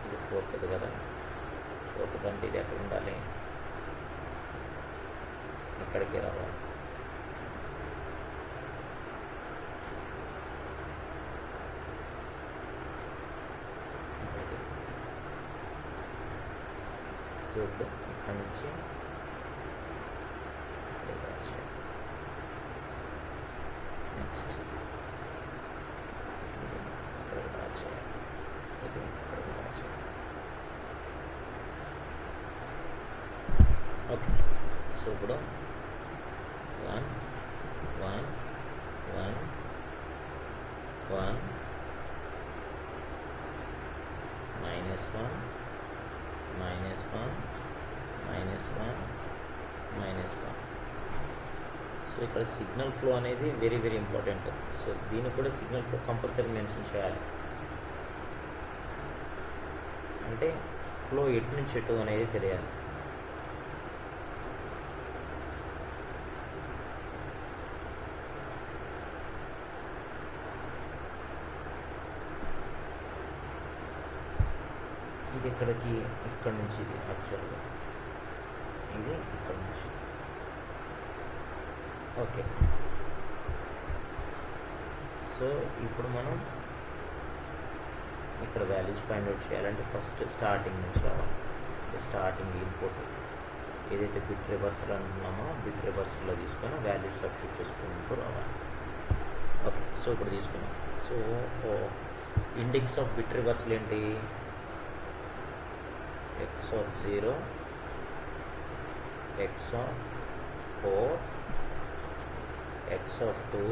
ఇది 4th కదా, 4th అంటే ఇది ఎక్కడ ఉండాలి? ఇక్కడికి రావాలి. ఇక్కడికి. సో ఇప్పుడు ఇక్కడ నుంచి ఇక్కడ డ్రా చేయాలి. నెక్స్ట్ ఇది ఇక్కడ డ్రా చేయాలి, ఇది ఇక్కడ డ్రా చేయాలి. ఓకే, సో ఇప్పుడు 1 1 1 1 -1 -1 సో ఇక్కడ సిగ్నల్ ఫ్లో అనేది వెరీ వెరీ ఇంపార్టెంట్. సో దీనికి కూడా సిగ్నల్ ఫ్లో కంపల్సరీ మెన్షన్ చేయాలి. అంటే ఫ్లో ఎటు నుంచి ఎటు అనేది తెలియాలి. ఇది ఇక్కడికి, ఇక్కడ నుంచి ఇది యాక్చువల్గా ఇది ఇక్కడ నుంచి. ఓకే, సో ఇప్పుడు మనం ఇక్కడ వాల్యూస్ ఫైండ్ అవుట్ చేయాలంటే ఫస్ట్ స్టార్టింగ్ నుంచి రావాలి. స్టార్టింగ్ ఇన్పుట్ ఏదైతే బిట్ రివర్సల్ అంటున్నామో బిట్ రివర్సల్లో తీసుకొని వాల్యూస్ సబ్స్టిట్యూట్ చేసుకుంటూ రావాలి. ఓకే, సో ఇప్పుడు తీసుకున్నాం. So index of bit reversal ఏంటి? x(0), x(4), x(2),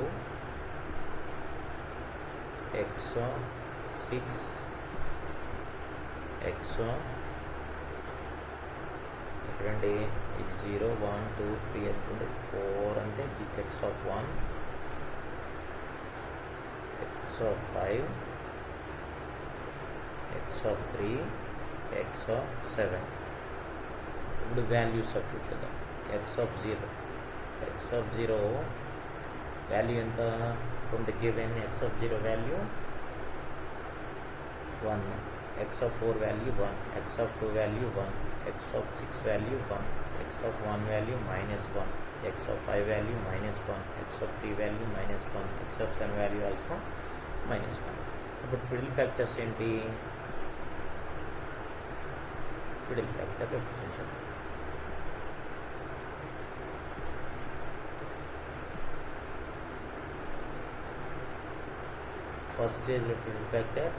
x(6), ఎక్కడండి ఇది 0 1 2 3 అనుకుంటే 4 అంటే x(1), x(5), x(3), x(7). ఇప్పుడు వాల్యూ సబ్స్టిట్యూట్ చేద్దాం. x(0) వాల్యూ ఎంత? From the given x(0) value 1, x(4) value 1, x(2) value 1, x(6) value 1, x(1) value -1, x(5) value -1, x(3) value -1, x(7) value also -1. ఇప్పుడు ట్విడిల్ factors ఏంటి? ట్విడిల్ factor represent చేద్దాం. First స్టేజ్లో ట్విడిల్ factor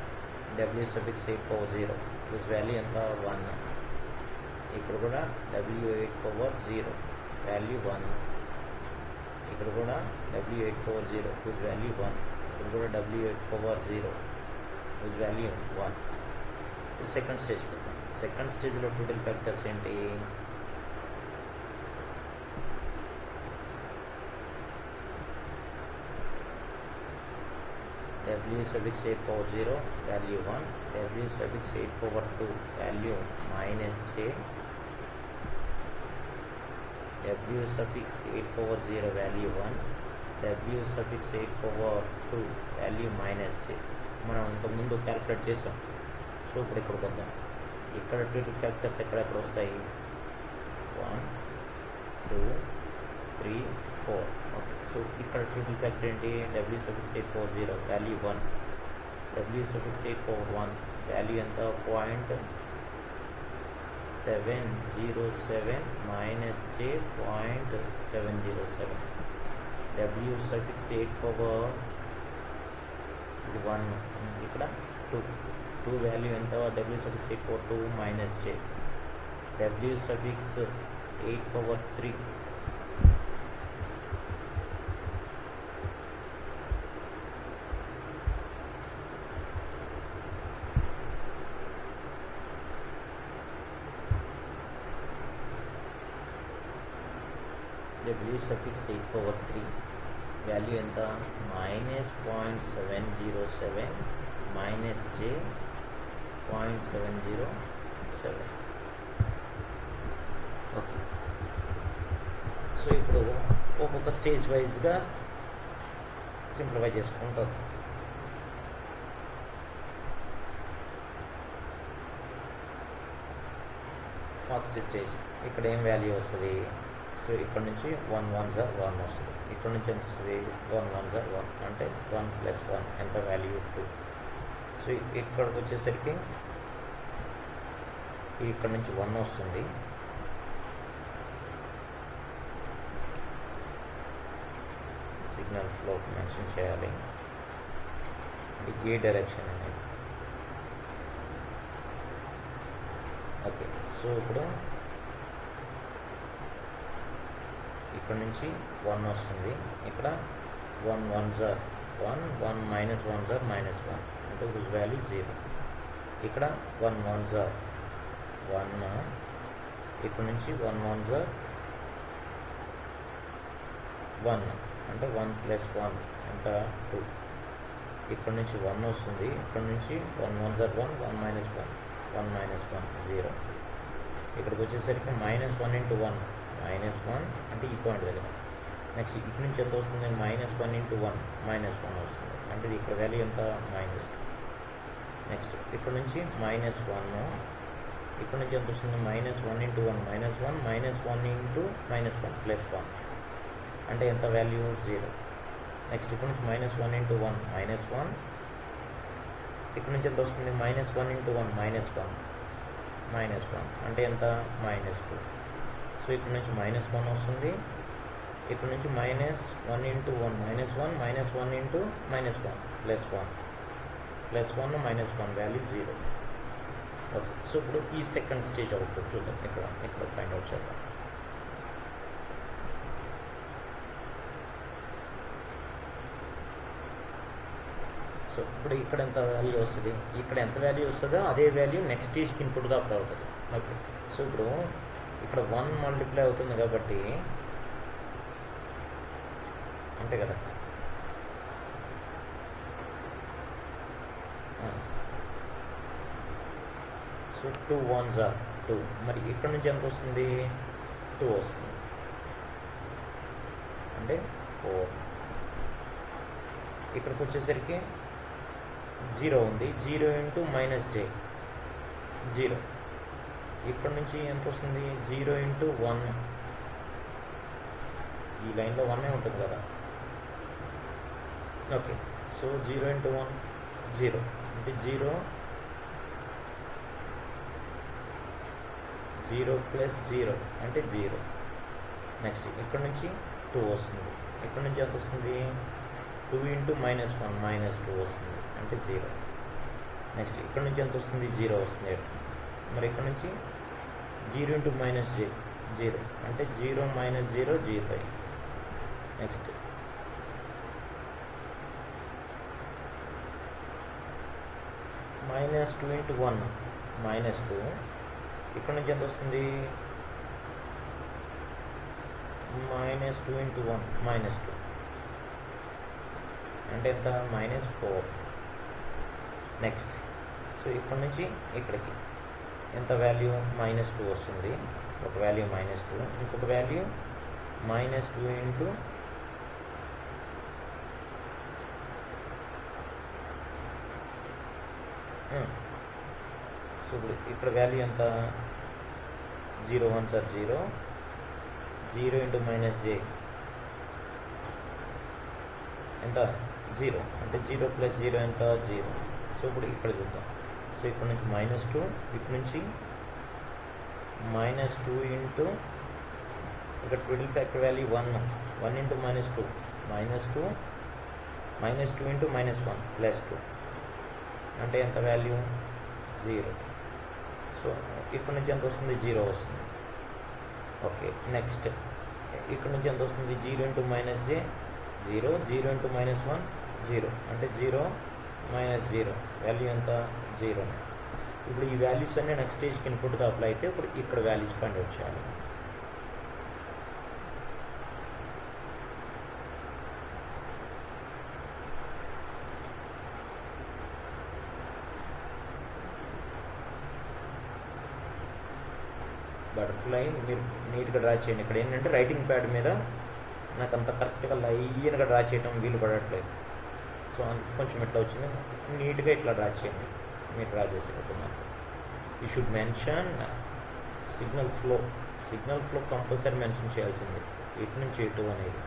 w(8)0 whose value ఎంత? 1. ఇక్కడ కూడా w8(0) value 1. ఇక్కడ కూడా w8(0) whose వాల్యూ 1. ఇక్కడ కూడా w8(0) whose వాల్యూ 1. సెకండ్ స్టేజ్కి వెళ్తాం. సెకండ్ స్టేజ్లో ట్విడిల్ ఫ్యాక్టర్స్ ఏంటి? w suffix 8 power 0 value 1, w suffix 8 power 2 value minus j, w suffix 8 power 0 value 1, w suffix 8 power 2 value minus j. మనం ఇంతకుముందు క్యాలిక్యులేట్ చేసాం. సో ఇప్పుడు ఇక్కడికి వద్దాం. ఇక్కడ 2 ఫ్యాక్టర్స్ ఎక్కడెక్కడ వస్తాయి? 1, 2, 3, 4. ఓకే, సో ఇక్కడ ట్రిపుల్ ఫ్యాక్టర్ ఏంటి? w suffix 8 power 0 value 1, w suffix 8 power 1 value ఎంత? 0.707 minus j 0.707. w suffix 8 power ఇది 1, ఇక్కడ 2 వాల్యూ ఎంత? w suffix 8 power 2 minus j, w suffix 8 power 3 w suffix 8 power 3 value ఎంత? Minus 0.707 minus j 0.707. Okay, so ఇప్పుడు ఒక్కొక్క stage వైజ్గా simplify చేసుకుంటూ వద్దాం. ఫస్ట్ స్టేజ్ ఇక్కడ ఏం వాల్యూ వస్తుంది? సో ఇక్కడ నుంచి 1 1 * 1 వస్తుంది. ఇక్కడ నుంచి ఎంత వస్తుంది? 1 1 * 1 అంటే 1 + 1 ఎంత? వాల్యూ 2. సో ఇక్కడికి వచ్చేసరికి ఇక్కడ నుంచి 1 వస్తుంది. సిగ్నల్ ఫ్లో మెన్షన్ చేయాలి, ఏ డైరెక్షన్ అనేది. ఓకే, సో ఇప్పుడు ఇక్కడ నుంచి 1 వస్తుంది. ఇక్కడ 1 1 * 1 1 - 1 * -1 అంటే హుజ్ వాల్యూ 0. ఇక్కడ 1 1 * 1, ఇక్కడ నుంచి 1 1 * 1 అంటే 1 + 1 ఎంత? 2. ఇక్కడ నుంచి 1 వస్తుంది. ఇక్కడ నుంచి 1 1 * 1 1 - 1 1 - 1 0. ఇక్కడికి వచ్చేసరికి -1 × 1 -1 అంటే ఈ పాయింట్ దగ్గర. నెక్స్ట్ ఇటు నుంచి ఎంత వస్తుంది? -1 × 1 -1 వస్తుంది. అంటే ఇక్కడ వాల్యూ ఎంత? -2. నెక్స్ట్ ఇక్కడ నుంచి -1, ఇక్కడ నుంచి ఎంత వస్తుంది? -1 × 1 -1 -1 × -1 +1 అంటే ఎంత? వాల్యూ 0. నెక్స్ట్ ఇక్కడ నుంచి -1 × 1 -1, ఇక్కడ నుంచి ఎంత వస్తుంది? -1 × 1 -1 అంటే ఎంత? -2. సో ఇక్కడ నుంచి -1 వస్తుంది. ఇక్కడ నుంచి -1 × 1 -1 -1 +1 -1 వాల్యూ 0. ఓకే, సో ఇప్పుడు ఈ సెకండ్ స్టేజ్ అవుట్పుట్ చూద్దాం. ఇక్కడ ఫైండ్ అవుట్ చేద్దాం. సో ఇప్పుడు ఇక్కడ ఎంత వాల్యూ వస్తుంది? ఇక్కడ ఎంత వాల్యూ వస్తుందో అదే వాల్యూ నెక్స్ట్ స్టేజ్కి ఇన్పుట్గా అప్లై అవుతుంది. ఓకే, సో ఇప్పుడు ఇక్కడ 1 మల్టిప్లై అవుతుంది కాబట్టి అంతే కదా. సో 2 1 * 2, మరి ఇక్కడ నుంచి ఎంత వస్తుంది? 2 వస్తుంది అంటే 4. ఇక్కడికి వచ్చేసరికి 0 ఉంది. 0 × -j 0. ఇక్కడ నుంచి ఎంత వస్తుంది? 0 × 1, ఈ లైన్లో 1 ఉంటుంది కదా. ఓకే, సో 0 × 1 0 అంటే 0 + 0 అంటే 0. నెక్స్ట్ ఇక్కడ నుంచి 2 వస్తుంది. ఇక్కడ నుంచి ఎంత వస్తుంది? 2 × -1 -2 వస్తుంది అంటే 0. నెక్స్ట్ ఇక్కడ నుంచి ఎంత వస్తుంది? 0 వస్తుంది. మరి ఇక్కడ నుంచి 0 × -j 0 అంటే 0 - 0 0. నెక్స్ట్ -2 × 1 -2, ఇక్కడ నుంచి ఎంత వస్తుంది? -2 × 1 -2 అంటే ఎంత? -4. నెక్స్ట్ సో ఇక్కడ నుంచి ఇక్కడికి ఎంత వాల్యూ -2 వస్తుంది. ఒక వాల్యూ -2, ఇంకొక వాల్యూ -2 ఇంటూ సో ఇప్పుడు ఇక్కడ వాల్యూ ఎంత 0 1 సార్ 0, 0 ఇంటూ -j ఎంత 0, అంటే 0 ప్లస్ 0 ఎంత 0. సో ఇప్పుడు ఇక్కడ చూద్దాం. సో ఇక్కడ నుంచి -2, ఇటు నుంచి -2 ఇంటూ ఇక్కడ twiddle factor value 1 into -2 into -1 plus 2 అంటే ఎంత వాల్యూ 0. సో ఇక్కడ నుంచి ఎంత వస్తుంది 0 వస్తుంది. ఓకే నెక్స్ట్ ఇక్కడ నుంచి ఎంత వస్తుంది 0 ఇంటూ -j 0, 0 ఇంటూ -1 0, అంటే 0 -0 వాల్యూ ఎంత 0. ఇప్పుడు ఈ వాల్యూస్ అన్నీ నెక్స్ట్ స్టేజ్కి ఇన్పుట్గా అప్లై అయితే ఇప్పుడు ఇక్కడ వాల్యూస్ ఫైండ్ అవుట్ చేయాలి. బటర్ఫ్లై మీరు నీట్గా డ్రా చేయండి. ఇక్కడ ఏంటంటే రైటింగ్ ప్యాడ్ మీద నాకు అంత కరెక్ట్గా లైన్గా డ్రా చేయడం వీలు పడట్లేదు. సో అందుకు కొంచెం ఇట్లా వచ్చింది. నీట్గా ఇట్లా డ్రా చేయండి. మీరు డ్రా చేసేటప్పుడు నాకు you should mention signal flow compulsory mention చేయాల్సింది, ఇటు నుంచి ఇటు అనేది.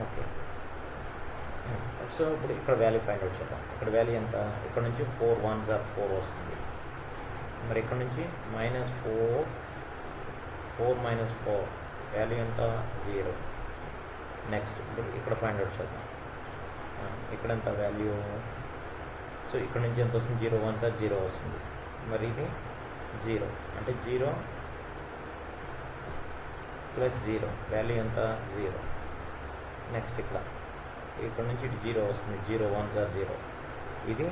ఓకే సో ఇప్పుడు ఇక్కడ వాల్యూ ఫైండ్ అవుట్ చేద్దాం. ఇక్కడ వాల్యూ ఎంత, ఇక్కడ నుంచి 4 1s are 4 వస్తుంది. మరి ఇక్కడ నుంచి -4 -4 వాల్యూ ఎంత 0. నెక్స్ట్ ఇప్పుడు ఇక్కడ ఫైండ్ అవుట్ చేద్దాం. ఇక్కడ ఎంత వాల్యూ, సో ఇక్కడ నుంచి ఎంత వస్తుంది 0 1s are 0 వస్తుంది. మరి ఇది 0 అంటే 0 ప్లస్ 0 వాల్యూ ఎంత 0. నెక్స్ట్ ఇక్కడ నుంచి ఇటు 0 వస్తుంది, 0 1s are 0. ఇది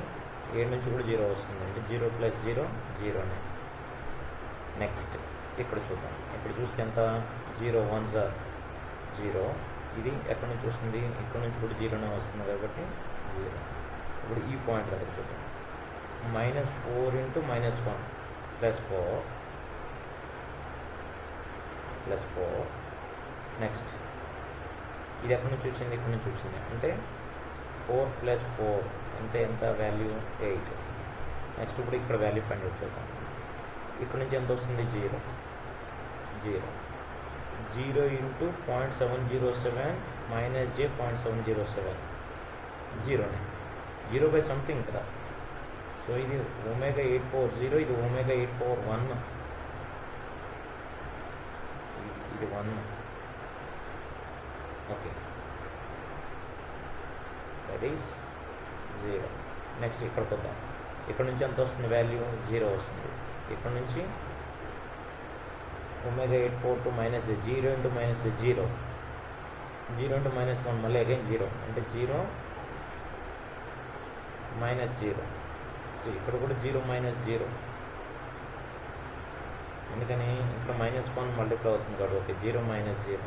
7 నుంచి కూడా 0 వస్తుంది, అంటే 0 ప్లస్ 0 0నే. నెక్స్ట్ ఇక్కడ చూద్దాం. ఇక్కడ చూస్తే ఎంత 0 1s are 0. ఇది ఎక్కడి నుంచి వస్తుంది, ఇక్కడ నుంచి కూడా 0నే వస్తుంది కాబట్టి 0. ఇప్పుడు ఈ పాయింట్ దగ్గర చూద్దాం. -4 ఇంటూ -1 ప్లస్ 4. నెక్స్ట్ ఇది ఎక్కడి నుంచి వచ్చింది, ఇక్కడ నుంచి వచ్చింది, అంటే 4 + 4 అంటే ఎంత వాల్యూ 8. నెక్స్ట్ ఇప్పుడు ఇక్కడ వాల్యూ ఫైండ్ అవుట్ చేద్దాం. ఇక్కడ నుంచి ఎంత వస్తుంది 0 ఇంటూ 0.707 -j 0.707 0నే, 0 బై సంథింగ్ కదా. సో ఇది ω8/0, ఇది ω8/1, ఇది 1. Okay that is 0. నెక్స్ట్ ఇక్కడికి వద్దాం. ఇక్కడ నుంచి ఎంత వస్తుంది వాల్యూ 0 వస్తుంది. ఇక్కడ నుంచి ω8/2 -0 ఇంటూ -0 ఇంటూ -1 మళ్ళీ అగైన్ 0, అంటే 0 -0. సో ఇక్కడ కూడా 0 -0, ఎందుకని ఇక్కడ -1 మల్టిప్లై అవుతుంది కాబట్టి. ఓకే 0 -0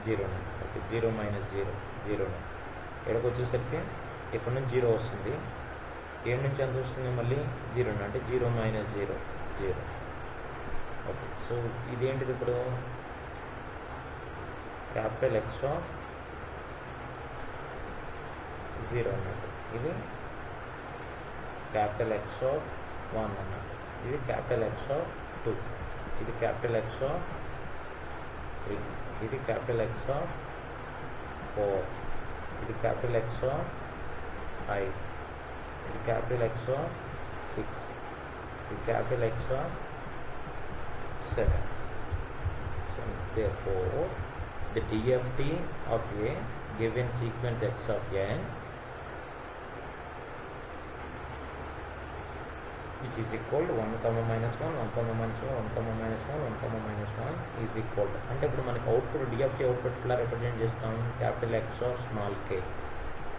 0నే, ఓకే 0 -0 0నే. ఎక్కడికి వచ్చేసరికి ఇక్కడ నుంచి 0 వస్తుంది, 7 నుంచి ఎంత వస్తుంది మళ్ళీ 0నే, అంటే 0 -0 0. ఓకే సో ఇదేంటిది ఇప్పుడు క్యాపిటల్ X ఆఫ్ 0 అన్నట్టు, ఇది క్యాపిటల్ X ఆఫ్ 1 అన్నట్టు, ఇది క్యాపిటల్ X ఆఫ్ 2, ఇది క్యాపిటల్ X ఆఫ్ 3, ఇది క్యాపిటల్ X ఆఫ్ 4, ఇది క్యాపిటల్ X ఆఫ్ 5, ఇది క్యాపిటల్ X ఆఫ్ 6, ఇది capital X of 7. So therefore the DFT of a given sequence X of n which is equal to 1, -1, 1, -1, 1, -1 is equal to, అంటే ఇప్పుడు మనకి output DFT output ఇలా represent చేస్తాం. Capital X of small k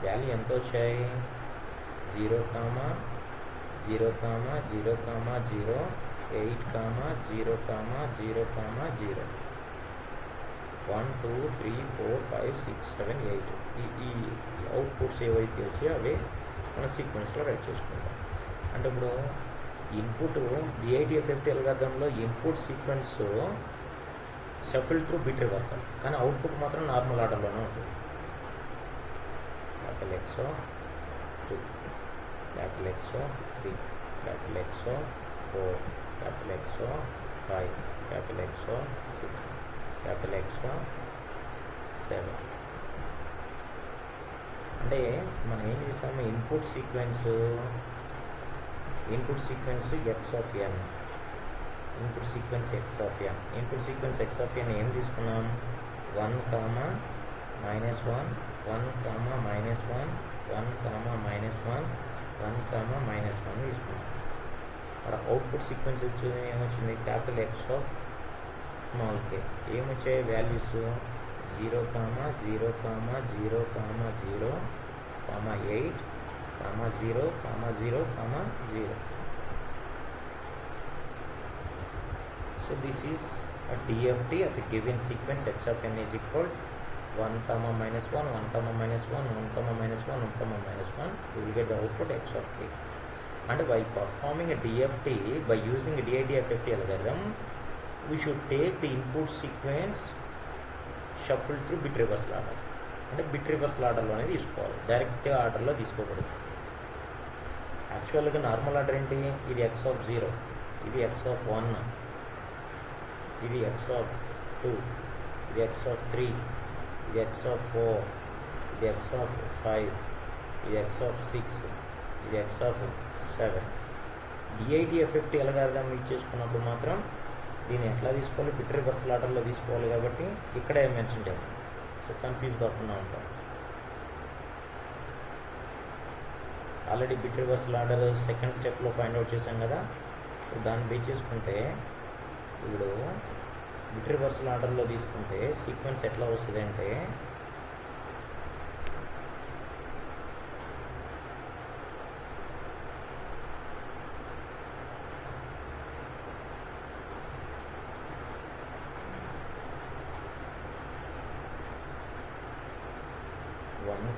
value ఎంత వచ్చాయి 0, 0, 0, 0, 0, 8, 0, 0, 0. 1, 2, 3, 4, 5, 6, 7, 8. ఈ outputs ఏవైతే వచ్చాయో అవే మన సీక్వెన్స్లో రైట్ చేసుకుంటాం. అంటే ఇప్పుడు ఇన్పుట్ డిఐడిఎఫ్ఎఫ్టి అల్గారిథంలో input sequence shuffle through bit reversal, కానీ అవుట్పుట్ మాత్రం నార్మల్ ఆర్డర్లోనే ఉంటుంది. Capital X of 2, capital X of 3, capital X of 4, capital X of 5, capital X of 6, capital X of 7. అంటే మనం ఏం చేస్తాము, input sequence X of n, input sequence X of n, input sequence X of n ఏం తీసుకున్నాం, 1, -1, 1, -1, 1, -1, 1, -1 తీసుకున్నాం. అక్కడ output sequence వచ్చి ఏమొచ్చింది, capital X of small k ఏమొచ్చాయి values 0, 0, 0, 0, 8, 0, 0, 0. So this is a DFT of a given sequence X of n is equal 1, -1, 1, -1, 1, -1, 1, you will get the output X of k. And while performing a DFT by using a DIDFT algorithm, we should take the input sequence shuffled through bit reversal order. అంటే bit reversal ఆర్డర్లోనే తీసుకోవాలి, direct ఆర్డర్లో తీసుకోకూడదు. యాక్చువల్గా normal order ఏంటి, ఇది X of 0, ఇది X of 1, ఇది X of 2, ఇది X of 3, ఇది X of 4, ఇది X of 5, ఇది X of 6, ఇది X of 7. డిఐడిఎఫ్ఎఫ్టి అల్గారిథం యూజ్ చేసుకున్నప్పుడు మాత్రం దీన్ని ఎట్లా తీసుకోవాలి, బిట్ రివర్సల్ ఆర్డర్లో తీసుకోవాలి. కాబట్టి ఇక్కడే మెన్షన్ చేద్దాం, సో కన్ఫ్యూజ్ కాకుండా ఉంటాం. Already bit reversal order second స్టెప్లో ఫైండ్ అవుట్ చేసాం కదా. సో దాన్ని బేస్ చేసుకుంటే ఇప్పుడు బిట్ రివర్సల్ ఆర్డర్లో తీసుకుంటే సీక్వెన్స్ ఎట్లా వస్తుంది అంటే,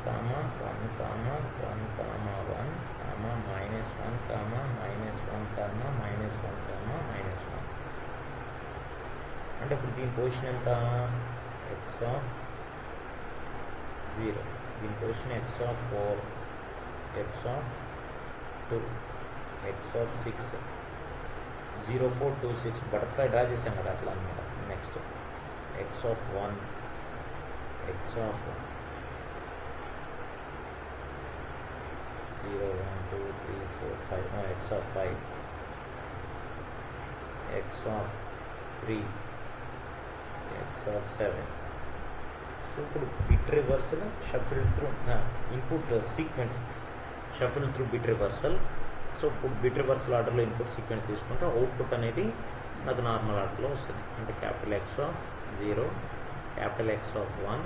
-1, -1, -1, -1. అంటే ఇప్పుడు దీని పొజిషన్ ఎంత, X of 0, దీని position X of 4, X of 2, X of 6, 0, 4, 2, 6 butterfly draw చేసాం కదా అట్లా అనమాట. Next X of 1, X of 0, 1, 2, 3, 4, 5, X of 5, X of 3, X of 7. So ఇప్పుడు bit reversal shuffle through input sequence shuffle through bit reversal. So ఇప్పుడు bit reversal ఆర్డర్లో input sequence తీసుకుంటే output అనేది నాకు నార్మల్ ఆర్డర్లో వస్తుంది. అంటే capital X of 0, capital X of 1,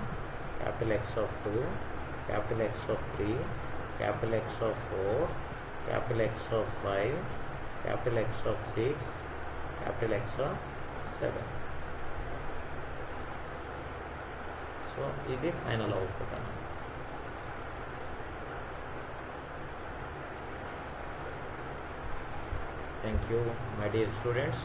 capital X of 2, capital X of 3, capital X of 4, capital X of 5, capital X of 6, capital X of 7. So ఇది final output అన్నమాట. Thank you, my dear students.